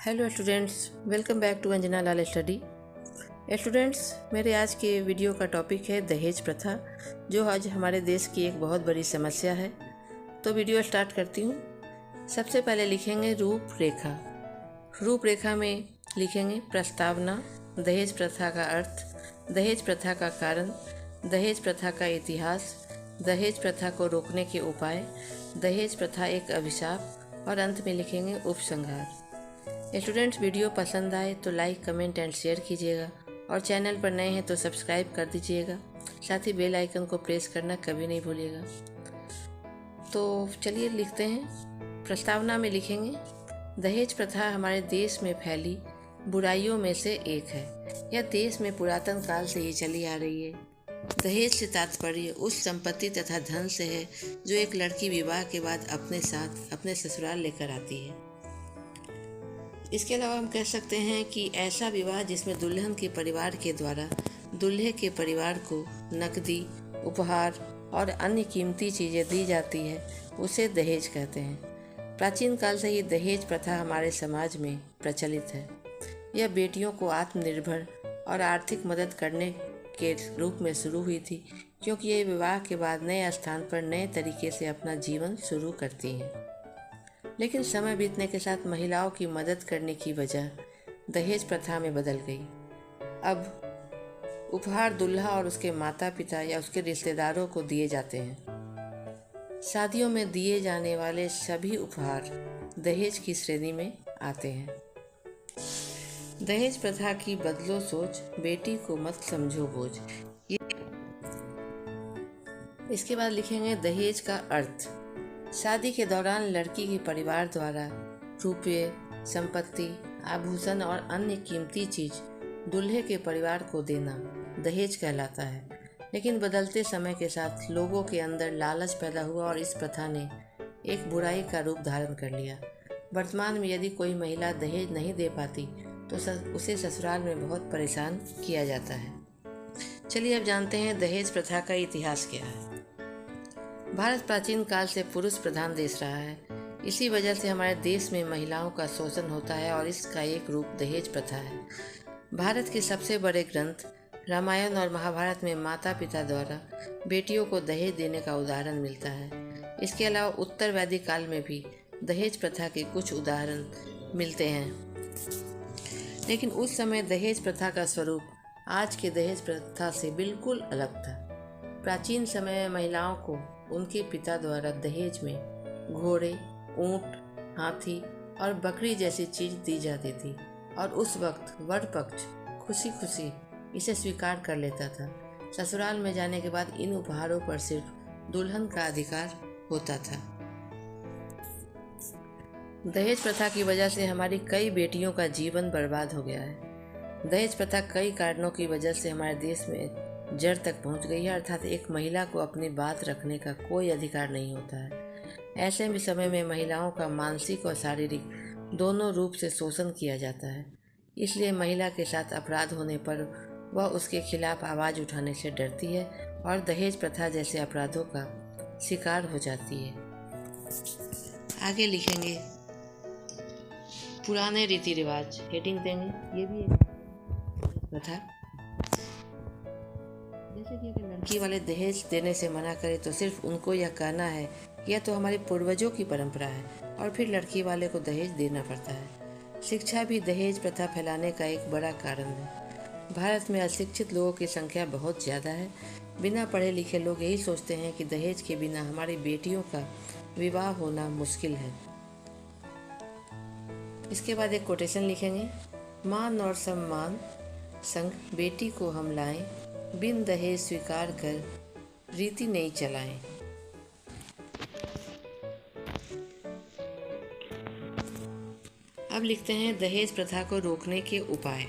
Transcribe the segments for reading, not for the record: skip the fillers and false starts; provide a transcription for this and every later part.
Hello students, welcome back to Anjana Lal Study. Students, मेरे आज के वीडियो का टॉपिक है दहेज प्रथा, जो आज हमारे देश की एक बहुत बड़ी समस्या है। तो वीडियो स्टार्ट करती हूँ। सबसे पहले लिखेंगे रूपरेखा। रूपरेखा में लिखेंगे प्रस्तावना, दहेज प्रथा का अर्थ, दहेज प्रथा का कारण, दहेज प्रथा का इतिहास, दहेज प्रथा को रोकने के उपाय, दहेज प्रथा एक अभिशाप और अंत में लिखेंगे उपसंहार। स्टूडेंट्स, वीडियो पसंद आए तो लाइक, कमेंट एंड शेयर कीजिएगा और चैनल पर नए हैं तो सब्सक्राइब कर दीजिएगा। साथ ही बेल आइकन को प्रेस करना कभी नहीं भूलिएगा। तो चलिए लिखते हैं। प्रस्तावना में लिखेंगे दहेज प्रथा हमारे देश में फैली बुराइयों में से एक है। यह देश में पुरातन काल से ही चली आ रही है। दहेज से तात्पर्य उस संपत्ति तथा धन से है जो एक लड़की विवाह के बाद अपने साथ अपने ससुराल लेकर आती है। इसके अलावा हम कह सकते हैं कि ऐसा विवाह जिसमें दुल्हन के परिवार के द्वारा दूल्हे के परिवार को नकदी, उपहार और अन्य कीमती चीज़ें दी जाती है, उसे दहेज कहते हैं। प्राचीन काल से ही दहेज प्रथा हमारे समाज में प्रचलित है। यह बेटियों को आत्मनिर्भर और आर्थिक मदद करने के रूप में शुरू हुई थी, क्योंकि ये विवाह के बाद नए स्थान पर नए तरीके से अपना जीवन शुरू करती हैं। लेकिन समय बीतने के साथ महिलाओं की मदद करने की वजह दहेज प्रथा में बदल गई। अब उपहार दूल्हा और उसके माता पिता या उसके रिश्तेदारों को दिए जाते हैं। शादियों में दिए जाने वाले सभी उपहार दहेज की श्रेणी में आते हैं। दहेज प्रथा की बदलो सोच, बेटी को मत समझो बोझ। इसके बाद लिखेंगे दहेज का अर्थ। शादी के दौरान लड़की के परिवार द्वारा रुपये, संपत्ति, आभूषण और अन्य कीमती चीज दूल्हे के परिवार को देना दहेज कहलाता है। लेकिन बदलते समय के साथ लोगों के अंदर लालच पैदा हुआ और इस प्रथा ने एक बुराई का रूप धारण कर लिया। वर्तमान में यदि कोई महिला दहेज नहीं दे पाती तो उसे ससुराल में बहुत परेशान किया जाता है। चलिए अब जानते हैं दहेज प्रथा का इतिहास क्या है। भारत प्राचीन काल से पुरुष प्रधान देश रहा है। इसी वजह से हमारे देश में महिलाओं का शोषण होता है और इसका एक रूप दहेज प्रथा है। भारत के सबसे बड़े ग्रंथ रामायण और महाभारत में माता पिता द्वारा बेटियों को दहेज देने का उदाहरण मिलता है। इसके अलावा उत्तर वैदिक काल में भी दहेज प्रथा के कुछ उदाहरण मिलते हैं। लेकिन उस समय दहेज प्रथा का स्वरूप आज के दहेज प्रथा से बिल्कुल अलग था। प्राचीन समय में महिलाओं को उनके पिता द्वारा दहेज में घोड़े, ऊंट, हाथी और बकरी जैसी चीज दी जाती थी और उस वक्त वर पक्ष खुशी खुशी इसे स्वीकार कर लेता था। ससुराल में जाने के बाद इन उपहारों पर सिर्फ दुल्हन का अधिकार होता था। दहेज प्रथा की वजह से हमारी कई बेटियों का जीवन बर्बाद हो गया है। दहेज प्रथा कई कारणों की वजह से हमारे देश में जड़ तक पहुंच गई है, अर्थात एक महिला को अपनी बात रखने का कोई अधिकार नहीं होता है। ऐसे भी समय में महिलाओं का मानसिक और शारीरिक दोनों रूप से शोषण किया जाता है। इसलिए महिला के साथ अपराध होने पर वह उसके खिलाफ आवाज़ उठाने से डरती है और दहेज प्रथा जैसे अपराधों का शिकार हो जाती है। आगे लिखेंगे पुराने रीति रिवाज, हेडिंग देंगे। ये भी एक प्रथा, जैसे कि अगर लड़की वाले दहेज देने से मना करे तो सिर्फ उनको यह कहना है कि यह तो हमारे पूर्वजों की परंपरा है और फिर लड़की वाले को दहेज देना पड़ता है। शिक्षा भी दहेज प्रथा फैलाने का एक बड़ा कारण है। भारत में अशिक्षित लोगों की संख्या बहुत ज़्यादा है। बिना पढ़े लिखे लोग यही सोचते हैं कि दहेज के बिना हमारी बेटियों का विवाह होना मुश्किल है। इसके बाद एक कोटेशन लिखेंगे, मान और सम्मान संग बेटी को हम लाएं, बिन दहेज स्वीकार कर रीति नहीं चलाएं। अब लिखते हैं दहेज प्रथा को रोकने के उपाय।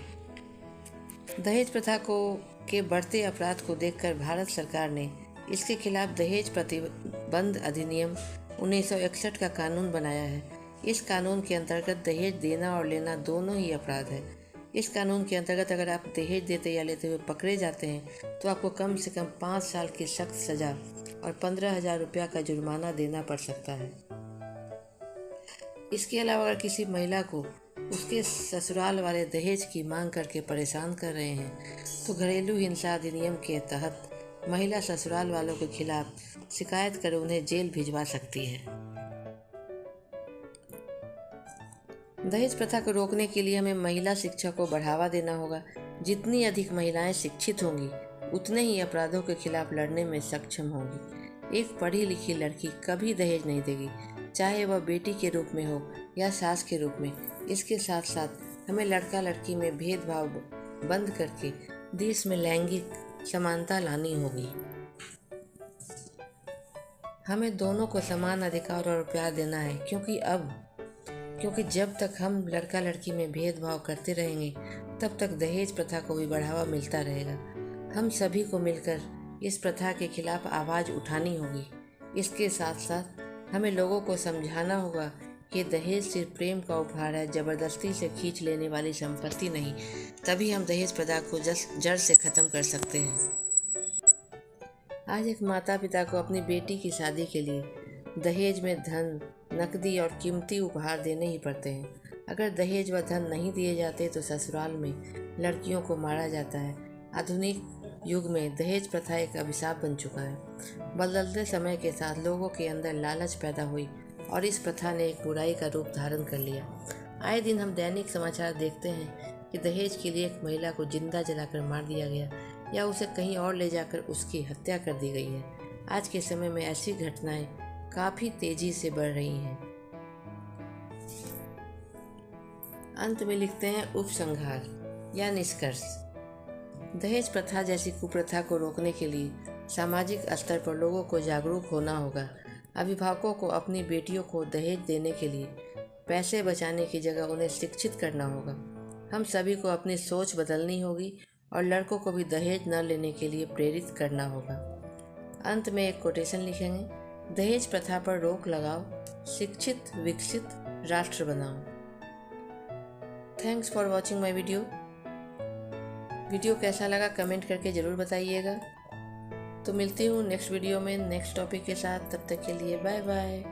दहेज प्रथा के बढ़ते अपराध को देखकर भारत सरकार ने इसके खिलाफ दहेज प्रतिबंध अधिनियम 1961 का कानून बनाया है। इस कानून के अंतर्गत दहेज देना और लेना दोनों ही अपराध है। इस कानून के अंतर्गत अगर आप दहेज देते या लेते हुए पकड़े जाते हैं तो आपको कम से कम 5 साल की सख्त सजा और 15,000 रुपया का जुर्माना देना पड़ सकता है। इसके अलावा अगर किसी महिला को उसके ससुराल वाले दहेज की मांग करके परेशान कर रहे हैं, तो घरेलू हिंसा अधिनियम के तहत महिला ससुराल वालों के खिलाफ शिकायत कर उन्हें जेल भिजवा सकती है। दहेज प्रथा को रोकने के लिए हमें महिला शिक्षा को बढ़ावा देना होगा। जितनी अधिक महिलाएं शिक्षित होंगी, उतने ही अपराधों के खिलाफ लड़ने में सक्षम होंगी। एक पढ़ी लिखी लड़की कभी दहेज नहीं देगी, चाहे वह बेटी के रूप में हो या सास के रूप में। इसके साथ साथ हमें लड़का लड़की में भेदभाव बंद करके देश में लैंगिक समानता लानी होगी। हमें दोनों को समान अधिकार और प्यार देना है, क्योंकि जब तक हम लड़का लड़की में भेदभाव करते रहेंगे, तब तक दहेज प्रथा को भी बढ़ावा मिलता रहेगा। हम सभी को मिलकर इस प्रथा के खिलाफ आवाज़ उठानी होगी। इसके साथ साथ हमें लोगों को समझाना होगा कि दहेज सिर्फ प्रेम का उपहार है, ज़बरदस्ती से खींच लेने वाली संपत्ति नहीं। तभी हम दहेज प्रथा को जड़ से ख़त्म कर सकते हैं। आज एक माता पिता को अपनी बेटी की शादी के लिए दहेज में धन, नकदी और कीमती उपहार देने ही पड़ते हैं। अगर दहेज व धन नहीं दिए जाते तो ससुराल में लड़कियों को मारा जाता है। आधुनिक युग में दहेज प्रथा एक अभिशाप बन चुका है। बदलते समय के साथ लोगों के अंदर लालच पैदा हुई और इस प्रथा ने एक बुराई का रूप धारण कर लिया। आए दिन हम दैनिक समाचार देखते हैं कि दहेज के लिए एक महिला को जिंदा जलाकर मार दिया गया या उसे कहीं और ले जाकर उसकी हत्या कर दी गई है। आज के समय में ऐसी घटनाएं काफ़ी तेजी से बढ़ रही हैं। अंत में लिखते हैं उपसंहार या निष्कर्ष। दहेज प्रथा जैसी कुप्रथा को रोकने के लिए सामाजिक स्तर पर लोगों को जागरूक होना होगा। अभिभावकों को अपनी बेटियों को दहेज देने के लिए पैसे बचाने की जगह उन्हें शिक्षित करना होगा। हम सभी को अपनी सोच बदलनी होगी और लड़कों को भी दहेज न लेने के लिए प्रेरित करना होगा। अंत में एक कोटेशन लिखेंगे, दहेज प्रथा पर रोक लगाओ, शिक्षित विकसित राष्ट्र बनाओ। Thanks for watching my video कैसा लगा कमेंट करके ज़रूर बताइएगा। तो मिलती हूँ नेक्स्ट वीडियो में नेक्स्ट टॉपिक के साथ। तब तक के लिए बाय बाय।